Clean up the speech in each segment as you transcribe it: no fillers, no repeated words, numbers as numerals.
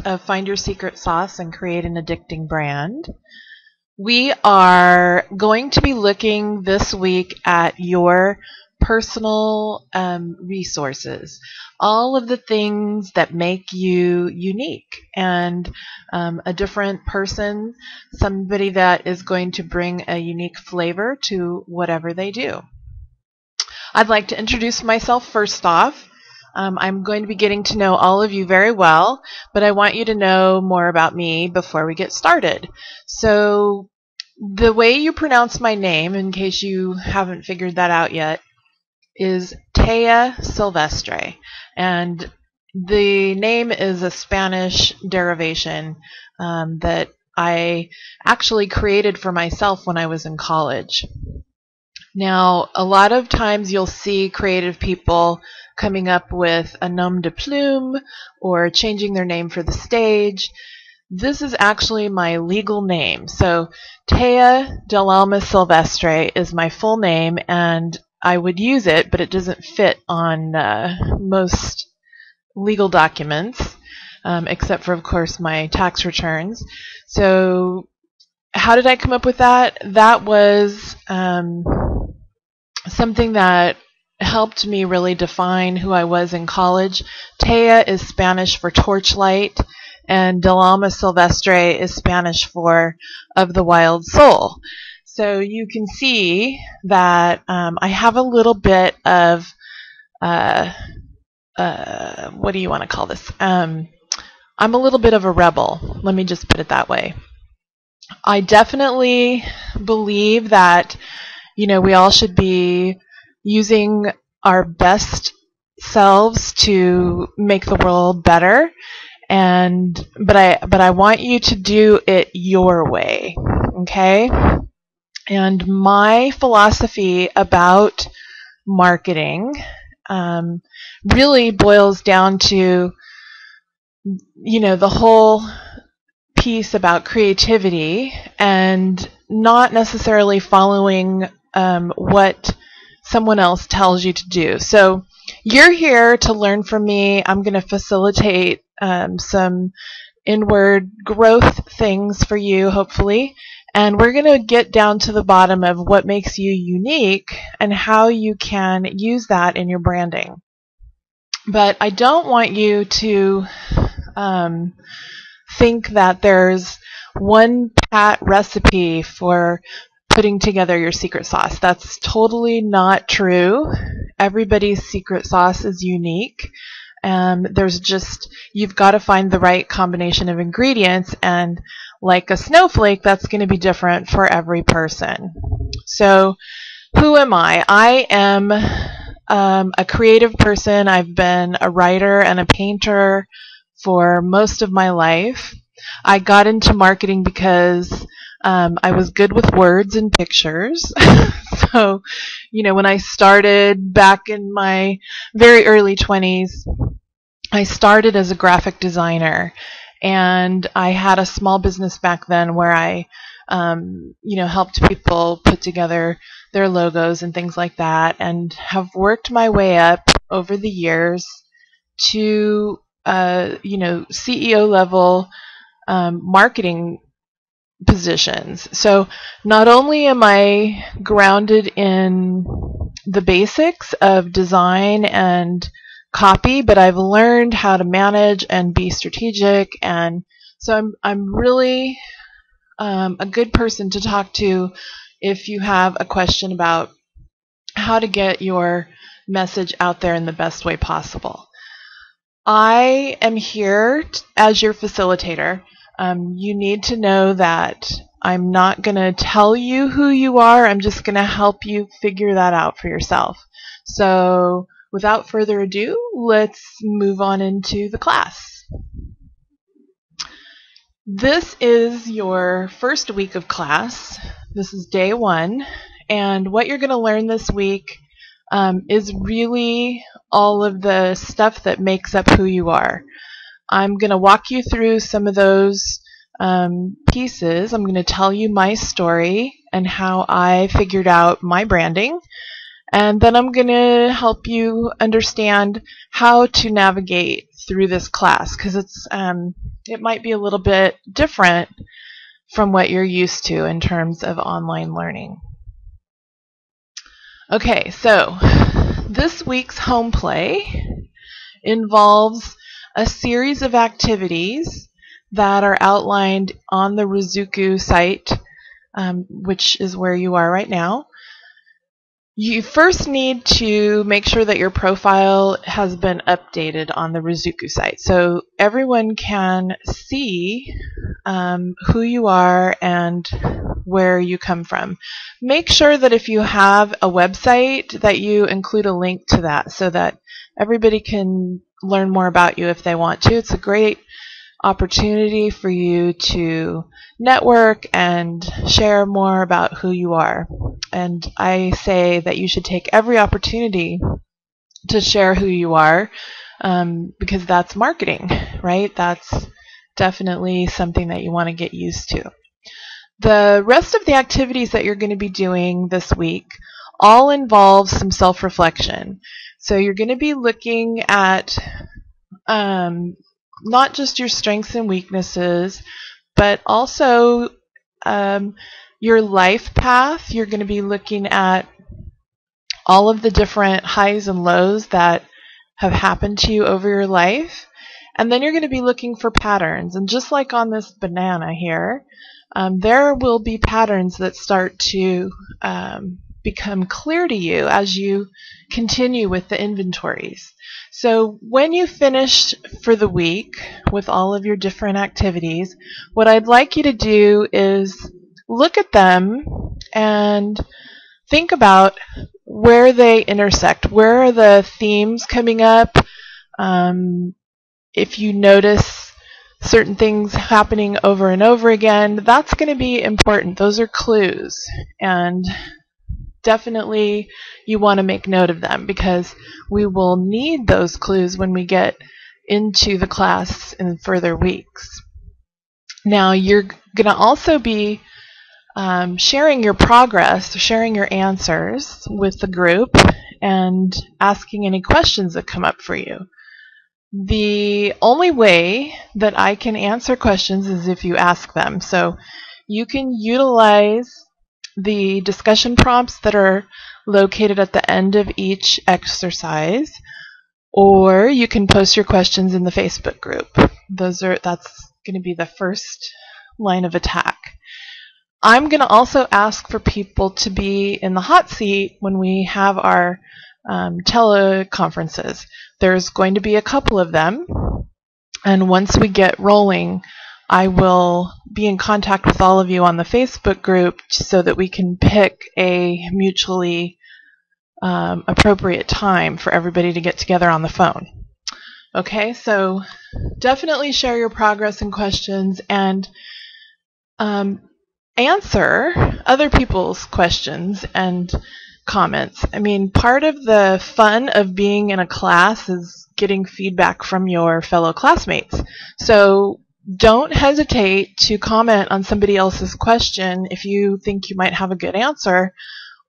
of Find Your Secret Sauce and Create an Addicting Brand. We are going to be looking this week at your personal resources, all of the things that make you unique and a different person, somebody that is going to bring a unique flavor to whatever they do. I'd like to introduce myself first off. I'm going to be getting to know all of you very well, but I want you to know more about me before we get started. So the way you pronounce my name, in case you haven't figured that out yet, is Taya Silvestre. And the name is a Spanish derivation that I actually created for myself when I was in college. Now, a lot of times you'll see creative people coming up with a nom de plume or changing their name for the stage. This is actually my legal name. So Taya del Alma Silvestre is my full name, and I would use it, but it doesn't fit on most legal documents, except for, of course, my tax returns. So how did I come up with that? That was something that helped me really define who I was in college. Taya is Spanish for torchlight, and Del Alma Silvestre is Spanish for of the wild soul. So you can see that I have a little bit of, what do you want to call this? I'm a little bit of a rebel. Let me just put it that way. I definitely believe that, we all should be using our best selves to make the world better, but I want you to do it your way, okay? And my philosophy about marketing really boils down to, the whole piece about creativity and not necessarily following what someone else tells you to do. So you're here to learn from me. I'm going to facilitate some inward growth things for you, hopefully. And we're going to get down to the bottom of what makes you unique and how you can use that in your branding. But I don't want you to think that there's one pat recipe for putting together your secret sauce. That's totally not true. Everybody's secret sauce is unique. You've got to find the right combination of ingredients, and like a snowflake, that's going to be different for every person. So who am I? I am a creative person. I've been a writer and a painter for most of my life. I got into marketing because I was good with words and pictures. So, when I started back in my very early 20s, I started as a graphic designer, and I had a small business back then where I, helped people put together their logos and things like that, and have worked my way up over the years to, CEO level marketing positions. So not only am I grounded in the basics of design and copy, but I've learned how to manage and be strategic, and so I'm really a good person to talk to if you have a question about how to get your message out there in the best way possible. I am here as your facilitator. You need to know that I'm not going to tell you who you are. I'm just going to help you figure that out for yourself. So without further ado, let's move on into the class. This is your first week of class. This is day 1. And what you're going to learn this week is really all of the stuff that makes up who you are. I'm going to walk you through some of those pieces. I'm going to tell you my story and how I figured out my branding. And then I'm going to help you understand how to navigate through this class, because it might be a little bit different from what you're used to in terms of online learning. Okay, so this week's home play involves a series of activities that are outlined on the Ruzuku site, which is where you are right now. You first need to make sure that your profile has been updated on the Ruzuku site so everyone can see who you are and where you come from. Make sure that if you have a website that you include a link to that so that everybody can learn more about you if they want to. It's a great opportunity for you to network and share more about who you are. And I say that you should take every opportunity to share who you are because that's marketing, right? That's definitely something that you want to get used to. The rest of the activities that you're going to be doing this week all involve some self-reflection. So you're going to be looking at not just your strengths and weaknesses, but also your life path. You're going to be looking at all of the different highs and lows that have happened to you over your life. And then you're going to be looking for patterns. And just like on this banana here, there will be patterns that start to become clear to you as you continue with the inventories. So when you finish for the week with all of your different activities, what I'd like you to do is look at them and think about where they intersect. Where are the themes coming up? If you notice certain things happening over and over again, that's going to be important. Those are clues. And definitely you want to make note of them because we will need those clues when we get into the class in further weeks. Now you're going to also be sharing your progress, sharing your answers with the group and asking any questions that come up for you. The only way that I can answer questions is if you ask them. So you can utilize the discussion prompts that are located at the end of each exercise, or you can post your questions in the Facebook group. That's going to be the first line of attack. I'm going to also ask for people to be in the hot seat when we have our teleconferences. There's going to be a couple of them, and once we get rolling, I will be in contact with all of you on the Facebook group so that we can pick a mutually appropriate time for everybody to get together on the phone. Okay, so definitely share your progress and questions and answer other people's questions and comments. I mean, part of the fun of being in a class is getting feedback from your fellow classmates. So don't hesitate to comment on somebody else's question if you think you might have a good answer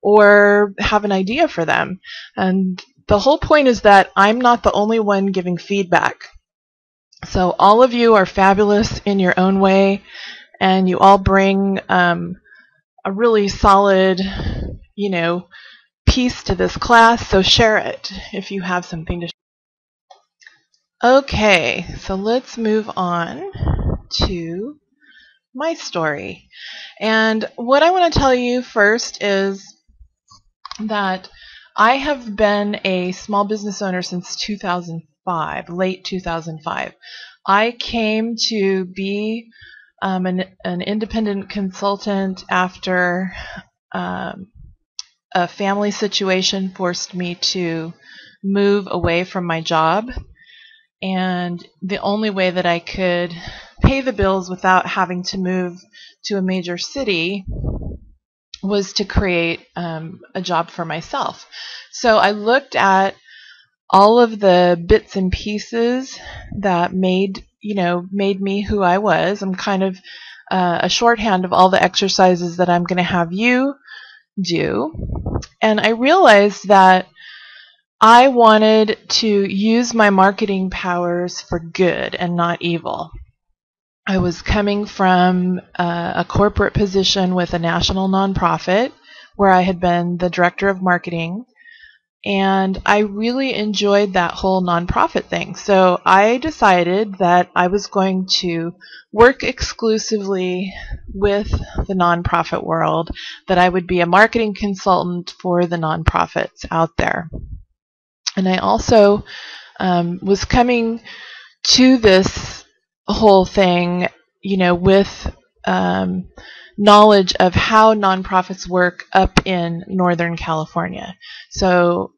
or have an idea for them. And the whole point is that I'm not the only one giving feedback. So all of you are fabulous in your own way, and you all bring a really solid, piece to this class, so share it if you have something to share. Okay, so let's move on to my story. And what I want to tell you first is that I have been a small business owner since 2005, late 2005. I came to be an independent consultant after a family situation forced me to move away from my job, and the only way that I could pay the bills without having to move to a major city was to create a job for myself. So I looked at all of the bits and pieces that made me who I was. I'm kind of a shorthand of all the exercises that I'm going to have you do. And I realized that I wanted to use my marketing powers for good and not evil. I was coming from a corporate position with a national nonprofit where I had been the director of marketing, and I really enjoyed that whole nonprofit thing. So I decided that I was going to work exclusively with the nonprofit world, that I would be a marketing consultant for the nonprofits out there. And I also was coming to this whole thing, with knowledge of how nonprofits work up in Northern California. So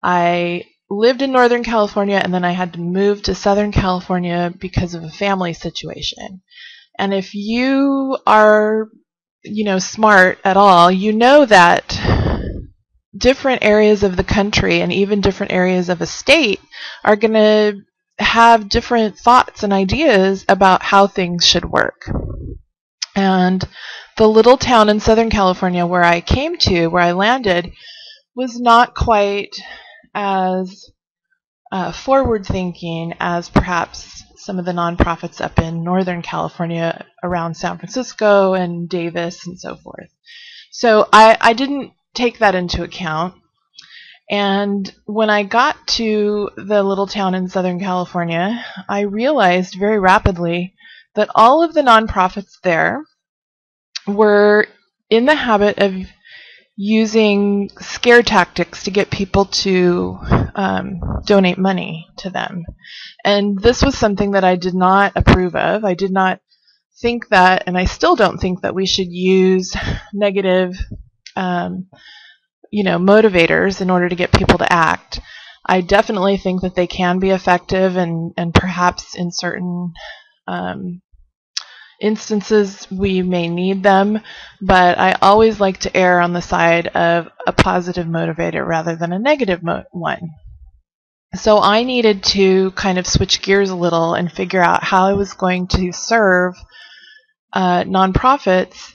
I lived in Northern California, and then I had to move to Southern California because of a family situation. And if you are, smart at all, you know that different areas of the country and even different areas of a state are going to have different thoughts and ideas about how things should work. And the little town in Southern California where I landed, was not quite as forward-thinking as perhaps some of the nonprofits up in Northern California around San Francisco and Davis and so forth. So I didn't take that into account. And when I got to the little town in Southern California, I realized very rapidly that all of the nonprofits there were in the habit of using scare tactics to get people to donate money to them. And this was something that I did not approve of. I did not think that, and I still don't think that we should use negative motivators in order to get people to act. I definitely think that they can be effective, and perhaps in certain instances we may need them, but I always like to err on the side of a positive motivator rather than a negative one. So I needed to kind of switch gears a little and figure out how I was going to serve nonprofits,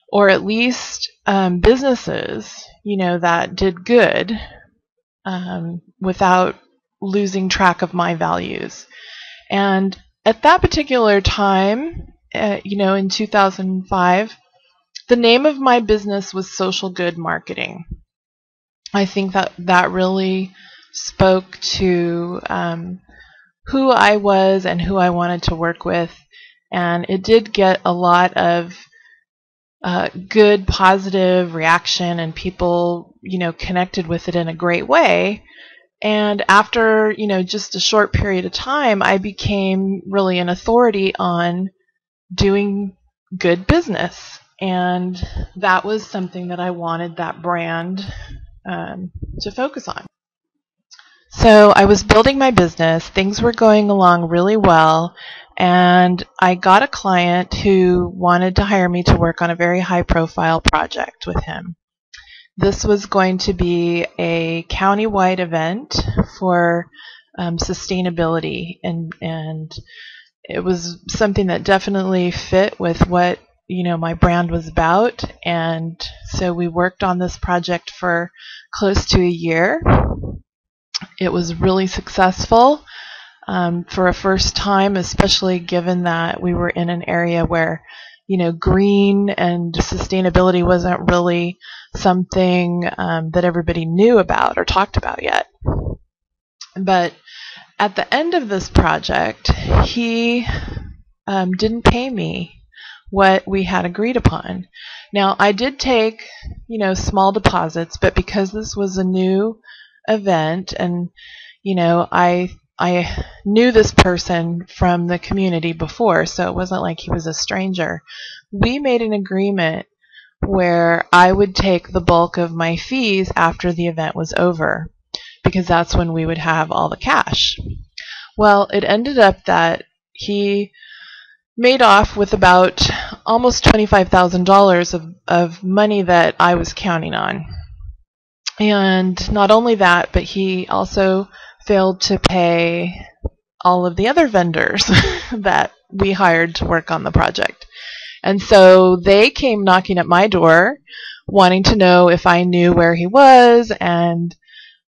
or at least businesses, that did good without losing track of my values. And at that particular time, in 2005, the name of my business was Social Good Marketing. I think that really spoke to who I was and who I wanted to work with, and it did get a lot of good, positive reaction, and people, connected with it in a great way. And after, just a short period of time, I became really an authority on doing good business. And that was something that I wanted that brand to focus on. So I was building my business. Things were going along really well. And I got a client who wanted to hire me to work on a very high-profile project with him. This was going to be a county-wide event for sustainability, and it was something that definitely fit with what my brand was about. And so we worked on this project for close to a year. It was really successful for a first time, especially given that we were in an area where green and sustainability wasn't really something that everybody knew about or talked about yet. But at the end of this project, he didn't pay me what we had agreed upon. Now, I did take, small deposits, but because this was a new event, and, I knew this person from the community before, so it wasn't like he was a stranger. We made an agreement where I would take the bulk of my fees after the event was over, because that's when we would have all the cash. Well, it ended up that he made off with about almost $25,000 of money that I was counting on. And not only that, but he also failed to pay all of the other vendors that we hired to work on the project. And so they came knocking at my door wanting to know if I knew where he was and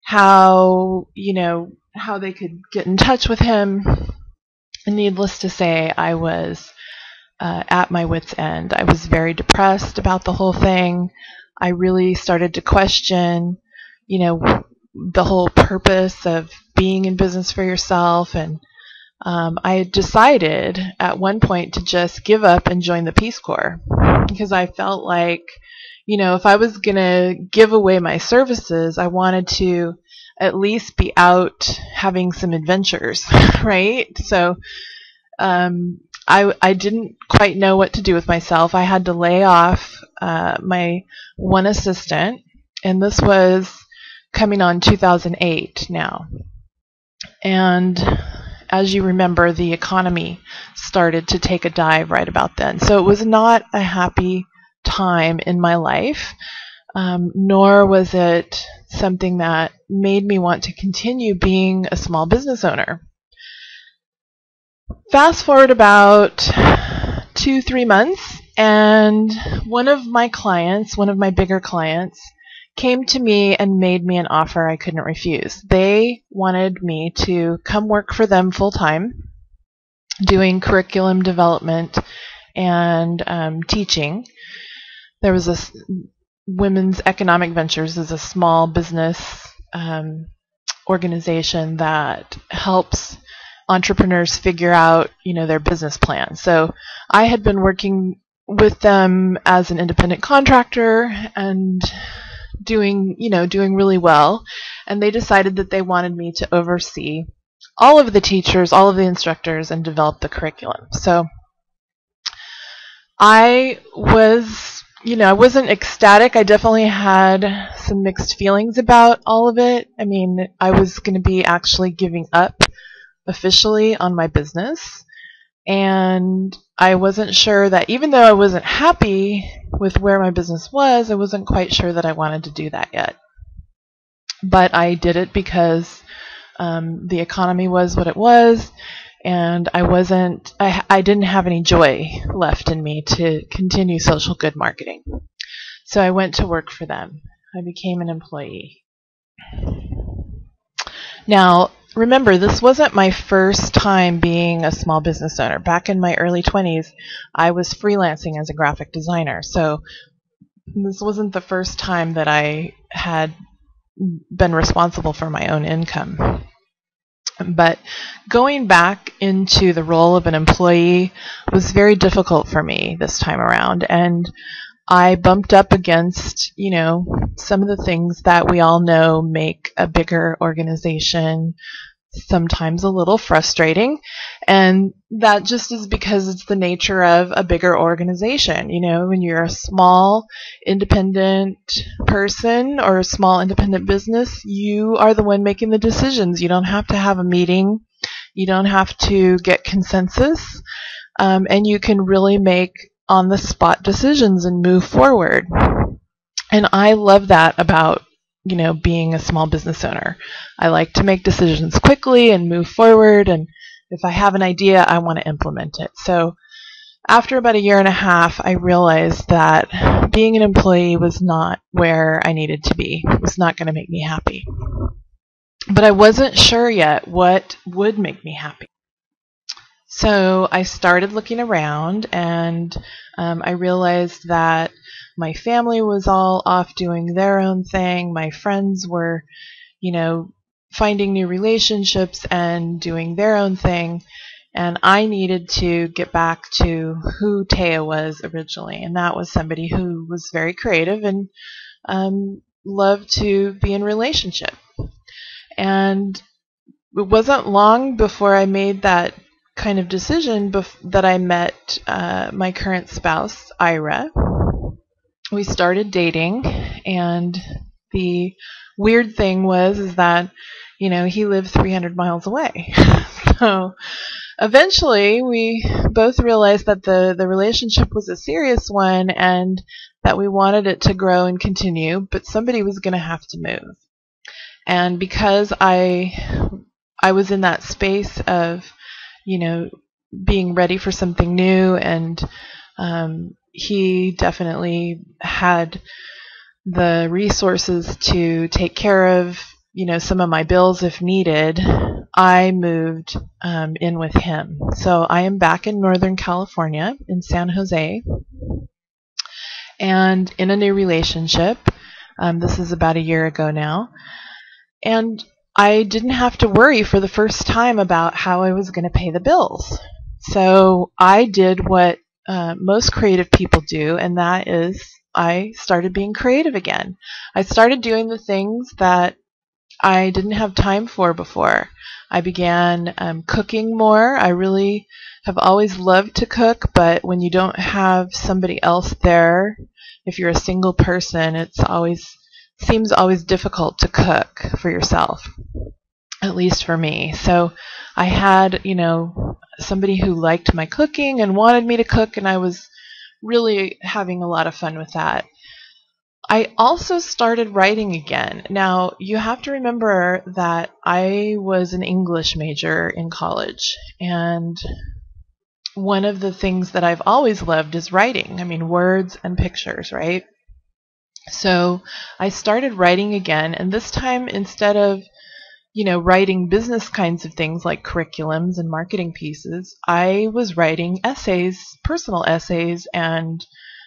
how they could get in touch with him. And needless to say, I was at my wit's end. I was very depressed about the whole thing. I really started to question, the whole purpose of being in business for yourself. And I had decided at one point to just give up and join the Peace Corps, because I felt like, if I was going to give away my services, I wanted to at least be out having some adventures, right? So I didn't quite know what to do with myself. I had to lay off my one assistant, and this was coming on 2008 now. And as you remember, the economy started to take a dive right about then. So it was not a happy time in my life, nor was it something that made me want to continue being a small business owner. Fast forward about 2-3 months, and one of my bigger clients, came to me and made me an offer I couldn't refuse. They wanted me to come work for them full-time, doing curriculum development and teaching. There was a Women's Economic Ventures is a small business organization that helps entrepreneurs figure out, their business plan. So I had been working with them as an independent contractor and doing really well. And they decided that they wanted me to oversee all of the teachers, all of the instructors, and develop the curriculum. So I was, I wasn't ecstatic. I definitely had some mixed feelings about all of it. I mean, I was going to be actually giving up officially on my business, and I wasn't sure that, even though I wasn't happy with where my business was, I wasn't quite sure that I wanted to do that yet. But I did it because the economy was what it was, and I didn't have any joy left in me to continue social good marketing. So I went to work for them. I became an employee. Now, remember, this wasn't my first time being a small business owner. Back in my early 20s, I was freelancing as a graphic designer. So this wasn't the first time that I had been responsible for my own income. But going back into the role of an employee was very difficult for me this time around. And I bumped up against, some of the things that we all know make a bigger organization sometimes a little frustrating. And that just is because it's the nature of a bigger organization. When you're a small independent person or a small independent business, you are the one making the decisions. You don't have to have a meeting. You don't have to get consensus. And you can really make on-the-spot decisions and move forward. And I love that about, being a small business owner. I like to make decisions quickly and move forward, and if I have an idea, I want to implement it. So after about 1.5 years, I realized that being an employee was not where I needed to be. It was not going to make me happy. But I wasn't sure yet what would make me happy. So I started looking around, and I realized that my family was all off doing their own thing. My friends were, finding new relationships and doing their own thing. And I needed to get back to who Taya was originally. And that was somebody who was very creative and loved to be in relationship. And it wasn't long before I made that kind of decision that I met my current spouse, Ira. We started dating, and the weird thing is that, he lived 300 miles away. So eventually we both realized that the relationship was a serious one and that we wanted it to grow and continue, but somebody was going to have to move. And because I was in that space of, being ready for something new, and he definitely had the resources to take care of, some of my bills if needed, I moved in with him. So I am back in Northern California, in San Jose, and in a new relationship. This is about a year ago now. And I didn't have to worry for the first time about how I was going to pay the bills. So I did what most creative people do, and that is I started being creative again. I started doing the things that I didn't have time for before. I began cooking more. I really have always loved to cook, but when you don't have somebody else there, if you're a single person, seems always difficult to cook for yourself, at least for me. So I had, somebody who liked my cooking and wanted me to cook, and I was really having a lot of fun with that. I also started writing again. Now, you have to remember that I was an English major in college, and one of the things that I've always loved is writing. I mean, words and pictures, right? So I started writing again, and this time instead of writing business kinds of things like curriculums and marketing pieces, I was writing essays, personal essays, and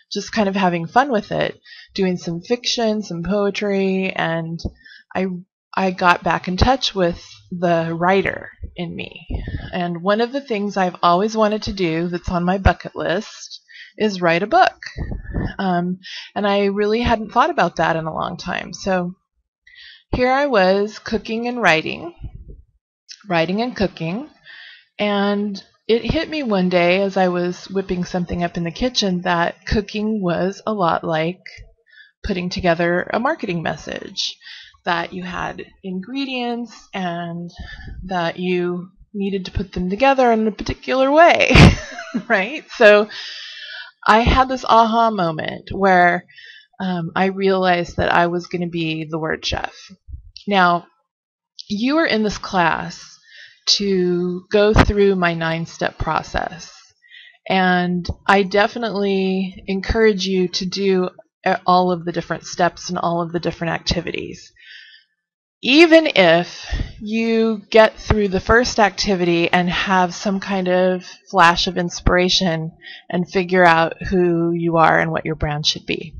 just kind of having fun with it, doing some fiction, some poetry, and I got back in touch with the writer in me. And one of the things I've always wanted to do that's on my bucket list is write a book. And I really hadn't thought about that in a long time. So here I was cooking and writing and cooking, and it hit me one day as I was whipping something up in the kitchen that cooking was a lot like putting together a marketing message, that you had ingredients and that you needed to put them together in a particular way, right? So I had this aha moment where I realized that I was going to be the word chef. Now, you are in this class to go through my 9-step process, and I definitely encourage you to do all of the different steps and all of the different activities. Even if you get through the first activity and have some kind of flash of inspiration and figure out who you are and what your brand should be.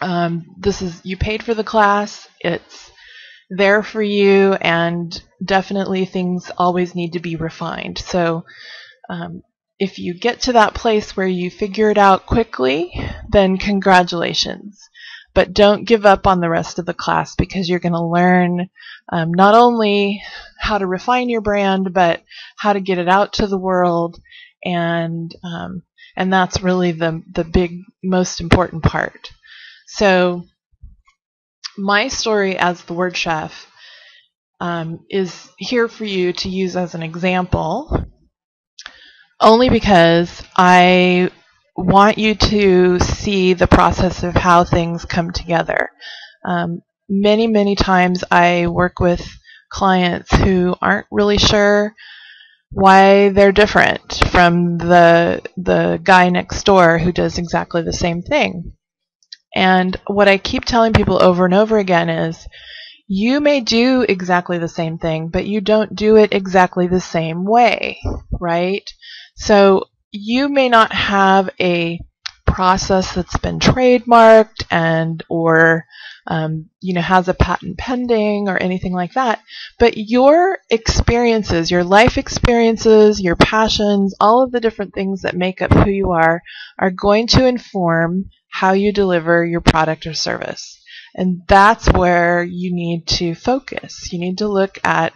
You paid for the class, it's there for you, and definitely things always need to be refined. So if you get to that place where you figure it out quickly, then congratulations. But don't give up on the rest of the class, because you're going to learn not only how to refine your brand, but how to get it out to the world, and that's really the big, most important part. So my story as the word chef is here for you to use as an example, only because I want you to see the process of how things come together. Many, many times I work with clients who aren't really sure why they're different from the guy next door who does exactly the same thing. And what I keep telling people over and over again is, you may do exactly the same thing, but you don't do it exactly the same way, right? So you may not have a process that's been trademarked or has a patent pending or anything like that, but your experiences, your life experiences, your passions, all of the different things that make up who you are going to inform how you deliver your product or service. And that's where you need to focus. You need to look at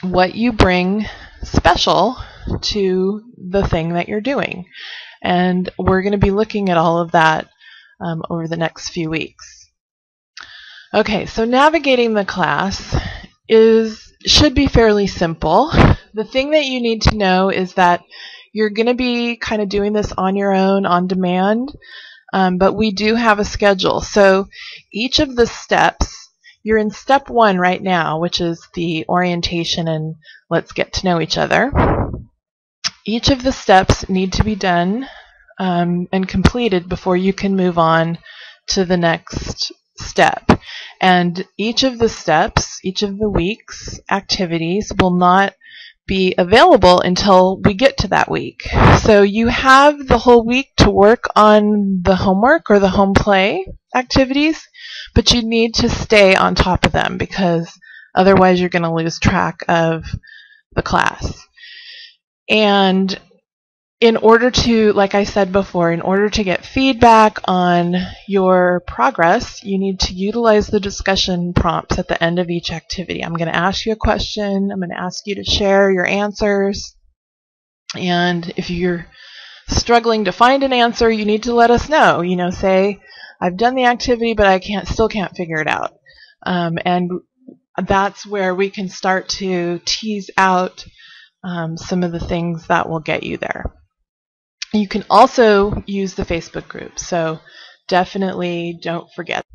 what you bring special to the thing that you're doing. And we're going to be looking at all of that over the next few weeks. Okay, so navigating the class should be fairly simple. The thing that you need to know is that you're going to be kind of doing this on your own, on demand, but we do have a schedule. So each of the steps, you're in step 1 right now, which is the orientation and let's get to know each other. Each of the steps need to be done and completed before you can move on to the next step. And each of the steps, each of the week's activities will not be available until we get to that week. So you have the whole week to work on the homework or the home play activities, but you need to stay on top of them because otherwise you're going to lose track of the class. And in order to, like I said before, in order to get feedback on your progress, you need to utilize the discussion prompts at the end of each activity. I'm going to ask you a question. I'm going to ask you to share your answers. And if you're struggling to find an answer, you need to let us know. You know, say, I've done the activity, but I still can't figure it out. And that's where we can start to tease out some of the things that will get you there. You can also use the Facebook group, so definitely don't forget.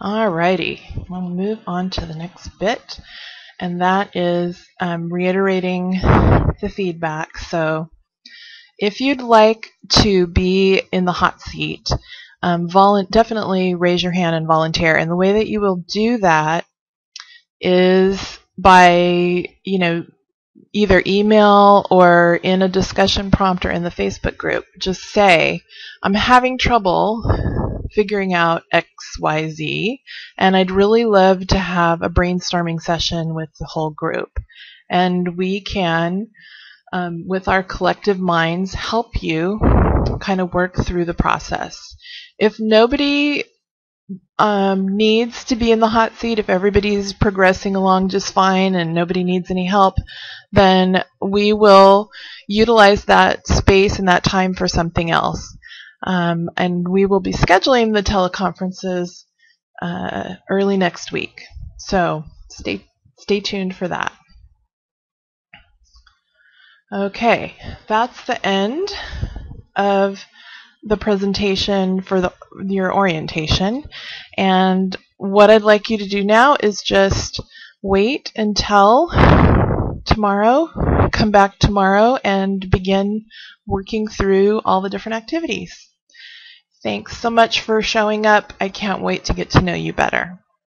Alrighty, we'll move on to the next bit, and that is reiterating the feedback. So if you'd like to be in the hot seat, definitely raise your hand and volunteer. And the way that you will do that is by, either email or in a discussion prompt or in the Facebook group. Just say, I'm having trouble figuring out XYZ, and I'd really love to have a brainstorming session with the whole group. And we can, with our collective minds, help you kind of work through the process. If nobody needs to be in the hot seat, if everybody's progressing along just fine and nobody needs any help, then we will utilize that space and that time for something else. And we will be scheduling the teleconferences early next week. So stay tuned for that. Okay, that's the end of the presentation for your orientation. And what I'd like you to do now is just wait until tomorrow, come back tomorrow, and begin working through all the different activities. Thanks so much for showing up. I can't wait to get to know you better.